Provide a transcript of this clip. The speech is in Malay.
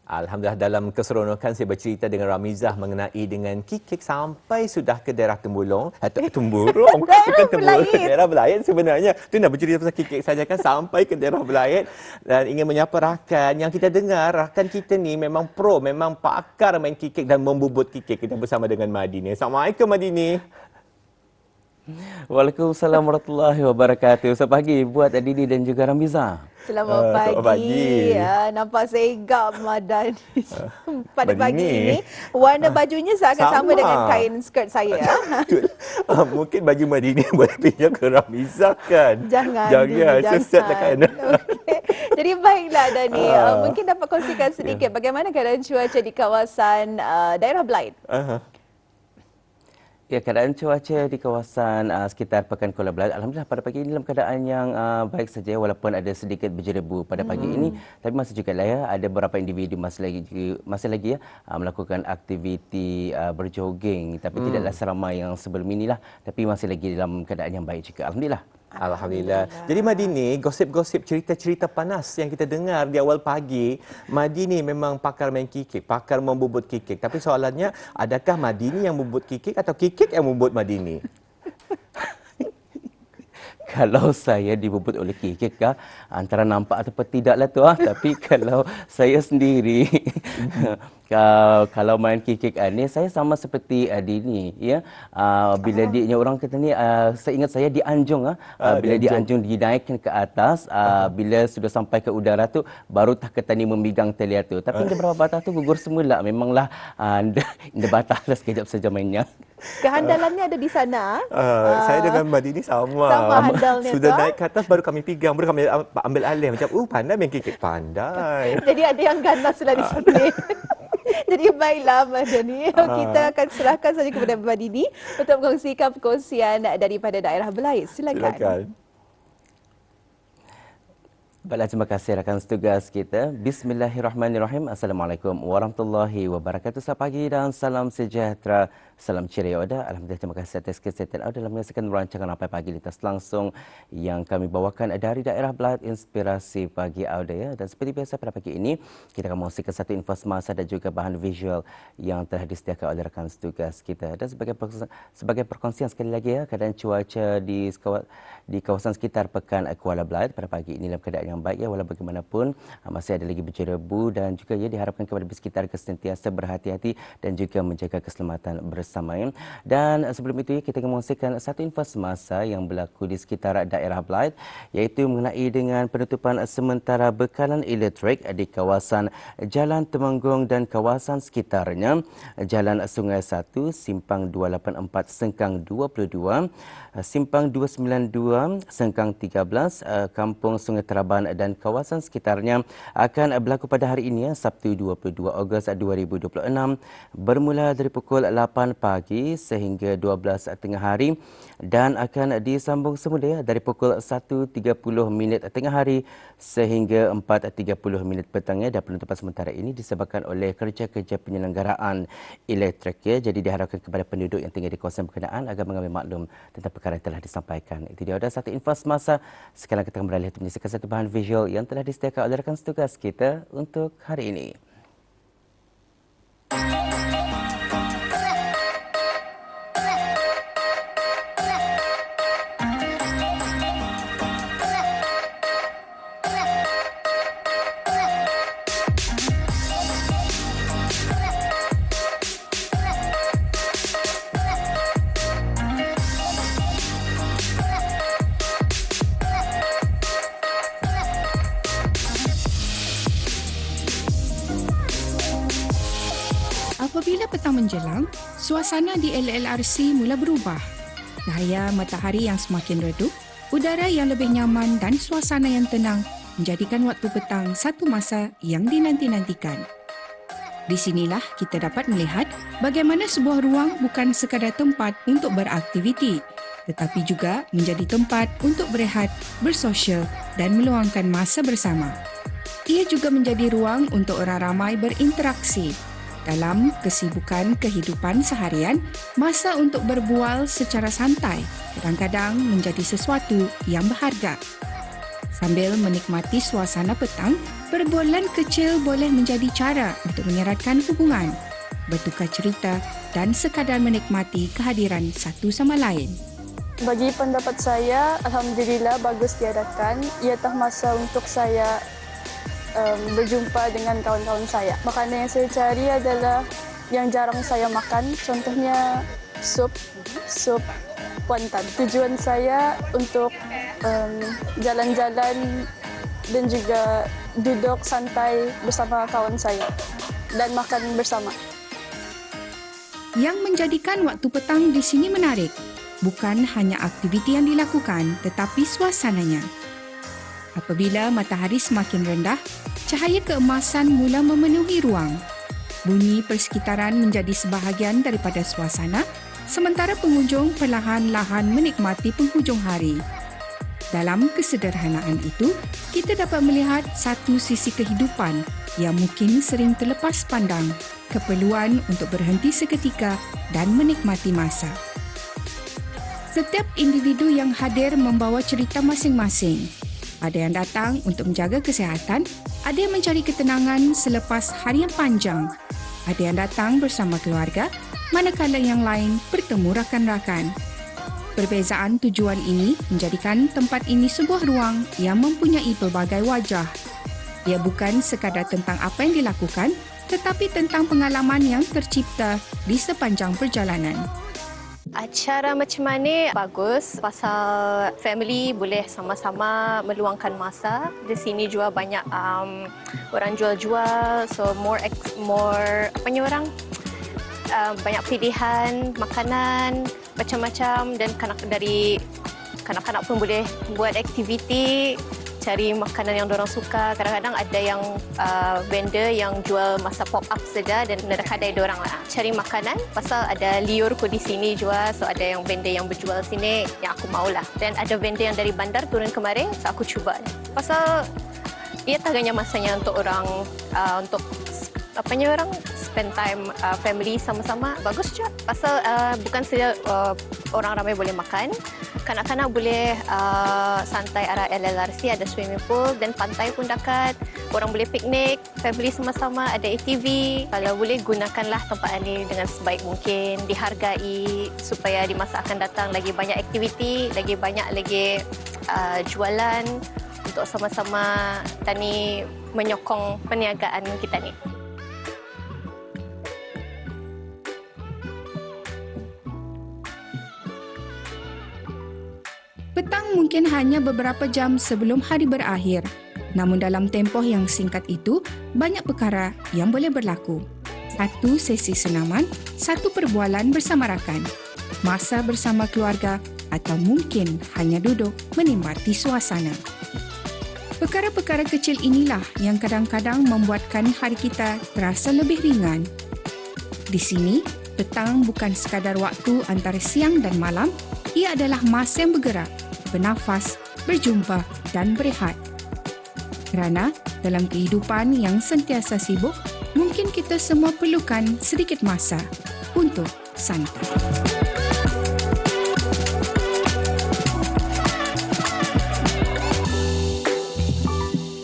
Alhamdulillah, dalam keseronokan saya bercerita dengan Ramizah mengenai dengan kikik sampai sudah ke daerah Temburong, Temburong, bukan Temburong, daerah Belayan sebenarnya. Tu nak bercerita pasal kikik saja kan, sampai ke daerah Belayan dan ingin menyapa rakan yang kita dengar, rakan kita ni memang pro, memang pakar main kikik dan membubut kikik. Kita bersama dengan Madini. Assalamualaikum Madini. Waalaikumsalam warahmatullahi wabarakatuh. Selamat pagi buat Didi dan juga Ramizah. Selamat pagi. Selamat pagi. Nampak segak Madani pada Madini. pagi ini. Warna bajunya seakan sama dengan kain skirt saya. Mungkin baju Madini boleh pinjam ke Ramizah kan? Jangan. Jangan. Okay. Jadi baiklah Dani, mungkin dapat kongsikan sedikit bagaimana keadaan cuaca di kawasan daerah Belaid. Ya, keadaan cuaca di kawasan sekitar Pekan Kuala Belait, alhamdulillah pada pagi ini dalam keadaan yang baik saja walaupun ada sedikit berjerebu pada pagi ini. Tapi masih juga lah ya, ada beberapa individu masih lagi melakukan aktiviti berjoging, tapi tidaklah seramai yang sebelum inilah, tapi masih lagi dalam keadaan yang baik juga, alhamdulillah. Alhamdulillah. Jadi Madini, gosip-gosip, cerita-cerita panas yang kita dengar di awal pagi, Madini memang pakar main kikik, pakar membubut kikik. Tapi soalannya, adakah Madini yang membubut kikik atau kikik yang membubut Madini? Kalau saya dibubut oleh kikik, antara nampak ataupun tidaklah tu. Tapi kalau saya sendiri, kalau main kikik ni, saya sama seperti Dini. Ya, bila dia orang kata ni, saya ingat saya di Anjung. Bila di Anjung dinaikkan ke atas, bila sudah sampai ke udara tu, baru Taketani memegang telia tu. Tapi beberapa batah tu gugur semula. Memanglah dia batal sekejap saja mainnya. Kehandalannya ada di sana. Saya dengan Madini sama handalnya. Sudah naik ke atas baru kami pegang, baru kami ambil alih macam pandai main kikik, pandai. Jadi ada yang ganaslah di sini. Jadi baiklah Madani, kita akan serahkan saja kepada Madini untuk mengkongsikan perkongsian daripada daerah Belaid. Silakan. Baiklah, terima kasih rakan setugas kita. Bismillahirrahmanirrahim. Assalamualaikum warahmatullahi wabarakatuh. Selamat pagi dan salam sejahtera. Salam ceria Oda. Alhamdulillah, terima kasih atas kesetiaan Oda dalam menyaksikan rancangan Rampai Pagi Lintas Langsung yang kami bawakan dari daerah Belaid, Inspirasi Pagi Oda. Ya. Dan seperti biasa pada pagi ini, kita akan mengkongsikan satu info semasa dan juga bahan visual yang telah disediakan oleh rakan setugas kita. Dan sebagai perkongsian sekali lagi, keadaan cuaca di kawasan sekitar Pekan Kuala Belait pada pagi ini dalam keadaan yang baik, walau bagaimanapun masih ada lagi berjerebu dan juga diharapkan kepada sekitar sentiasa berhati-hati dan juga menjaga keselamatan bersama. Dan sebelum itu kita akan mengkongsikan satu info semasa yang berlaku di sekitar daerah Belaid, iaitu mengenai dengan penutupan sementara bekalan elektrik di kawasan Jalan Temanggung dan kawasan sekitarnya, Jalan Sungai 1, Simpang 284 Sengkang 22, Simpang 292 Sengkang 13, Kampung Sungai Teraban dan kawasan sekitarnya akan berlaku pada hari ini, Sabtu 22 Ogos 2026, bermula dari pukul 8 pagi sehingga 12 tengah hari dan akan disambung semula dari pukul 1.30 tengah hari sehingga 4.30 petangnya. Dan penutupan sementara ini disebabkan oleh kerja-kerja penyelenggaraan elektrik. Jadi diharapkan kepada penduduk yang tinggal di kawasan berkenaan agar mengambil maklum tentang perkara yang telah disampaikan. Itu dia ada satu info semasa. Sekarang kita akan beralih untuk menyaksikan satu bahan visual yang telah disediakan oleh rakan setugas kita untuk hari ini. Apabila petang menjelang, suasana di LLRC mula berubah. Cahaya matahari yang semakin redup, udara yang lebih nyaman dan suasana yang tenang menjadikan waktu petang satu masa yang dinanti-nantikan. Di sinilah kita dapat melihat bagaimana sebuah ruang bukan sekadar tempat untuk beraktiviti, tetapi juga menjadi tempat untuk berehat, bersosial dan meluangkan masa bersama. Ia juga menjadi ruang untuk orang ramai berinteraksi. Dalam kesibukan kehidupan seharian, masa untuk berbual secara santai kadang-kadang menjadi sesuatu yang berharga. Sambil menikmati suasana petang, perbualan kecil boleh menjadi cara untuk menyeratkan hubungan, bertukar cerita dan sekadar menikmati kehadiran satu sama lain. Bagi pendapat saya, Alhamdulillah bagus diadakan. Iaitu masa untuk saya berjumpa dengan kawan-kawan saya. Makanan yang saya cari adalah yang jarang saya makan, contohnya sup kuantan. Tujuan saya untuk jalan-jalan dan juga duduk santai bersama kawan saya dan makan bersama. Yang menjadikan waktu petang di sini menarik, bukan hanya aktiviti yang dilakukan, tetapi suasananya. Apabila matahari semakin rendah, cahaya keemasan mula memenuhi ruang. Bunyi persekitaran menjadi sebahagian daripada suasana, sementara pengunjung perlahan-lahan menikmati penghujung hari. Dalam kesederhanaan itu, kita dapat melihat satu sisi kehidupan yang mungkin sering terlepas pandang, keperluan untuk berhenti seketika dan menikmati masa. Setiap individu yang hadir membawa cerita masing-masing. Ada yang datang untuk menjaga kesihatan, ada yang mencari ketenangan selepas hari yang panjang, ada yang datang bersama keluarga, manakala yang lain bertemu rakan-rakan. Perbezaan tujuan ini menjadikan tempat ini sebuah ruang yang mempunyai pelbagai wajah. Ia bukan sekadar tentang apa yang dilakukan, tetapi tentang pengalaman yang tercipta di sepanjang perjalanan. Acara macam mana bagus pasal family boleh sama-sama meluangkan masa. Di sini juga banyak orang jual-jual, so more banyak pilihan makanan macam-macam dan dari kanak-kanak pun boleh buat aktiviti, cari makanan yang diorang suka. Kadang-kadang ada yang vendor yang jual masa pop-up saja dan ada kedai diorang lah. Cari makanan pasal ada liurku di sini juga. So ada yang vendor yang berjual sini yang aku maulah. Dan ada vendor yang dari bandar turun kemarin, so aku cuba. Pasal ia taganya masanya untuk orang untuk orang spend time family sama-sama. Bagus je. Pasal bukan saja orang ramai boleh makan. Kanak-kanak boleh santai arah LLRC, ada swimming pool dan pantai pun dekat. Orang boleh piknik, family sama-sama, ada ATV. Kalau boleh, gunakanlah tempat ini dengan sebaik mungkin, dihargai supaya di masa akan datang lagi banyak aktiviti, lagi banyak lagi jualan untuk sama-sama tani menyokong perniagaan kita ni. Petang mungkin hanya beberapa jam sebelum hari berakhir. Namun dalam tempoh yang singkat itu, banyak perkara yang boleh berlaku. Satu sesi senaman, satu perbualan bersama rakan, masa bersama keluarga atau mungkin hanya duduk menikmati suasana. Perkara-perkara kecil inilah yang kadang-kadang membuatkan hari kita terasa lebih ringan. Di sini, petang bukan sekadar waktu antara siang dan malam, ia adalah masa yang bergerak, bernafas, berjumpa dan berehat. Kerana dalam kehidupan yang sentiasa sibuk, mungkin kita semua perlukan sedikit masa untuk santai.